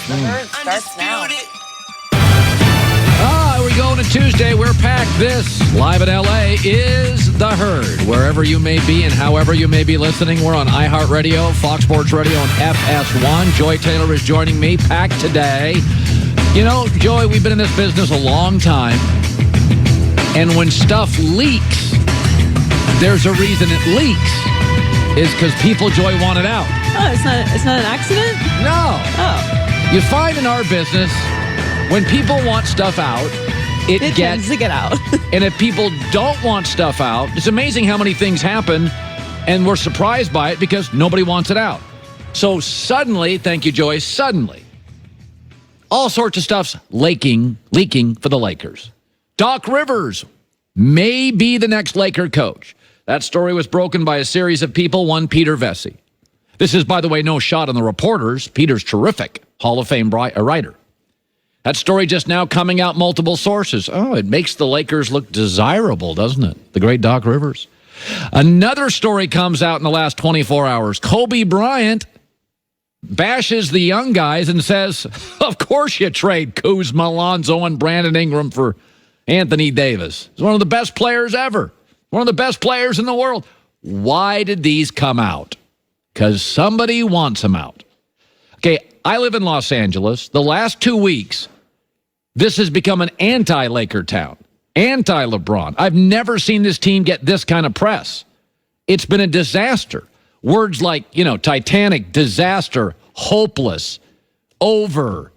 The herd starts now. We go into Tuesday. We're packed. This, live in L.A., is The Herd. Wherever you may be and however you may be listening, we're on iHeartRadio, Fox Sports Radio, and FS1. Joy Taylor is joining me, packed today. You know, Joy, we've been in this business a long time, and when stuff leaks, there's a reason it leaks. Is because people, Joy, want it out. Oh, it's not an accident? No. Oh. You find in our business, when people want stuff out, it tends to get out. And if people don't want stuff out, it's amazing how many things happen, and we're surprised by it because nobody wants it out. So suddenly, thank you, Joy, suddenly, all sorts of stuff's leaking for the Lakers. Doc Rivers may be the next Laker coach. That story was broken by a series of people, one Peter Vesey. This is, by the way, no shot on the reporters. Peter's terrific, Hall of Fame writer. That story just now coming out multiple sources. Oh, it makes the Lakers look desirable, doesn't it? The great Doc Rivers. Another story comes out in the last 24 hours. Kobe Bryant bashes the young guys and says, of course you trade Kuzma, Lonzo, and Brandon Ingram for Anthony Davis. He's one of the best players ever. One of the best players in the world. Why did these come out? Because somebody wants them out. Okay, I live in Los Angeles. The last 2 weeks, this has become an anti-Laker town, anti-LeBron. I've never seen this team get this kind of press. It's been a disaster. Words like, Titanic, disaster, hopeless, over,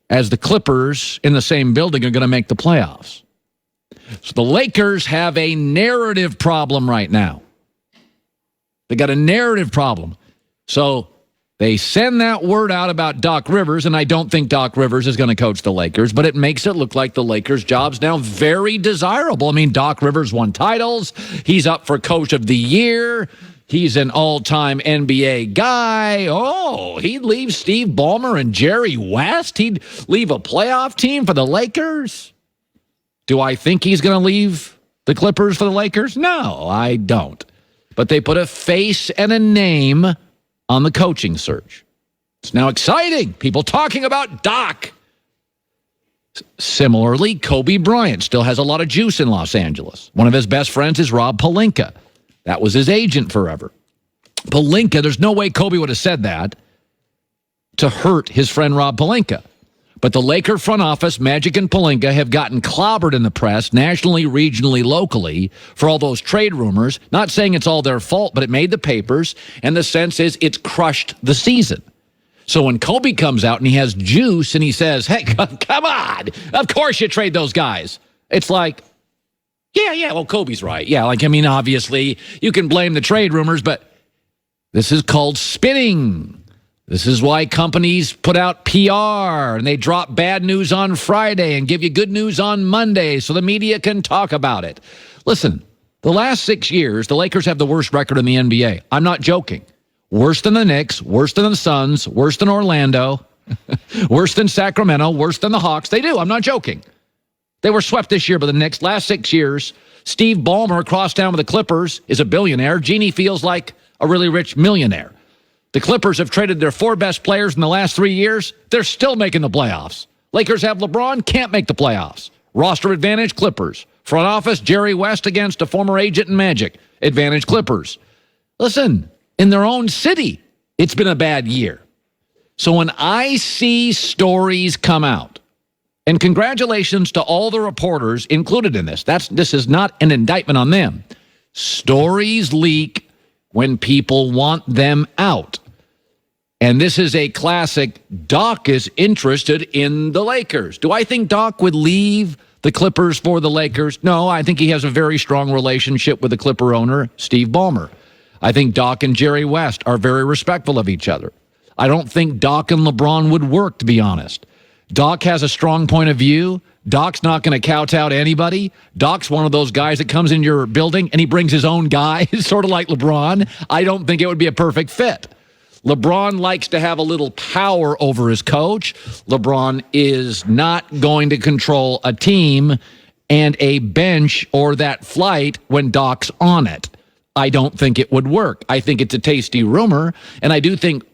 as the Clippers in the same building are going to make the playoffs. So the Lakers have a narrative problem right now. They got a narrative problem. So they send that word out about Doc Rivers, and I don't think Doc Rivers is going to coach the Lakers, but it makes it look like the Lakers' job's now very desirable. I mean, Doc Rivers won titles. He's up for Coach of the Year. He's an all-time NBA guy. Oh, he'd leave Steve Ballmer and Jerry West? He'd leave a playoff team for the Lakers? Do I think he's going to leave the Clippers for the Lakers? No, I don't. But they put a face and a name on the coaching search. It's now exciting. People talking about Doc. Similarly, Kobe Bryant still has a lot of juice in Los Angeles. One of his best friends is Rob Pelinka. That was his agent forever. Pelinka, there's no way Kobe would have said that to hurt his friend Rob Pelinka. But the Laker front office, Magic and Pelinka, have gotten clobbered in the press, nationally, regionally, locally, for all those trade rumors. Not saying it's all their fault, but it made the papers, and the sense is it's crushed the season. So when Kobe comes out and he has juice and he says, hey, come on, of course you trade those guys. It's like, yeah, well, Kobe's right. Yeah, obviously, you can blame the trade rumors, but this is called spinning. This is why companies put out PR and they drop bad news on Friday and give you good news on Monday so the media can talk about it. Listen, the last 6 years, the Lakers have the worst record in the NBA. I'm not joking. Worse than the Knicks, worse than the Suns, worse than Orlando, worse than Sacramento, worse than the Hawks. They do. I'm not joking. They were swept this year by the Knicks. Last 6 years, Steve Ballmer across town with the Clippers is a billionaire. Jeannie feels like a really rich millionaire. The Clippers have traded their 4 best players in the last 3 years. They're still making the playoffs. Lakers have LeBron, can't make the playoffs. Roster advantage, Clippers. Front office, Jerry West against a former agent in Magic. Advantage, Clippers. Listen, in their own city, it's been a bad year. So when I see stories come out, and congratulations to all the reporters included in this. This is not an indictment on them. Stories leak when people want them out. And this is a classic. Doc is interested in the Lakers. Do I think Doc would leave the Clippers for the Lakers? No, I think he has a very strong relationship with the Clipper owner, Steve Ballmer. I think Doc and Jerry West are very respectful of each other. I don't think Doc and LeBron would work, to be honest. Doc has a strong point of view. Doc's not going to kowtow to anybody. Doc's one of those guys that comes in your building and he brings his own guy, sort of like LeBron. I don't think it would be a perfect fit. LeBron likes to have a little power over his coach. LeBron is not going to control a team and a bench or that flight when Doc's on it. I don't think it would work. I think it's a tasty rumor, and I do think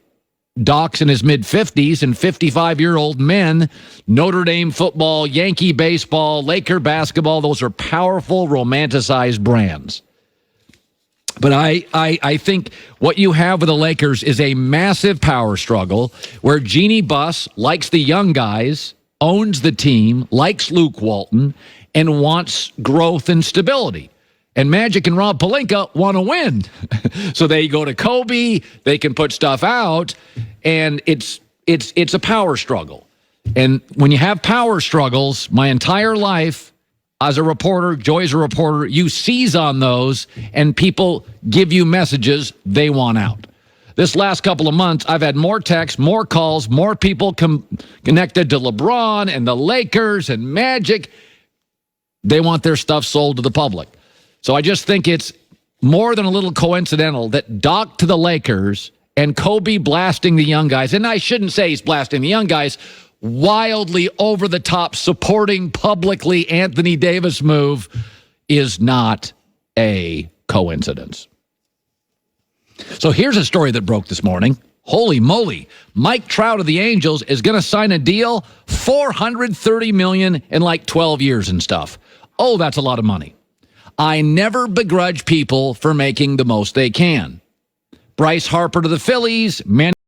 Doc's in his mid-50s and 55-year-old men, Notre Dame football, Yankee baseball, Laker basketball, those are powerful, romanticized brands. But I think what you have with the Lakers is a massive power struggle where Jeannie Buss likes the young guys, owns the team, likes Luke Walton, and wants growth and stability. And Magic and Rob Pelinka want to win. So they go to Kobe, they can put stuff out, and it's a power struggle. And when you have power struggles, my entire life as a reporter, Joy's a reporter, you seize on those, and people give you messages they want out. This last couple of months, I've had more texts, more calls, more people connected to LeBron and the Lakers and Magic. They want their stuff sold to the public. So I just think it's more than a little coincidental that Doc to the Lakers and Kobe blasting the young guys, and I shouldn't say he's blasting the young guys, wildly over the top supporting publicly Anthony Davis move is not a coincidence. So here's a story that broke this morning. Holy moly. Mike Trout of the Angels is going to sign a deal, $430 million in like 12 years and stuff. Oh, that's a lot of money. I never begrudge people for making the most they can. Bryce Harper to the Phillies,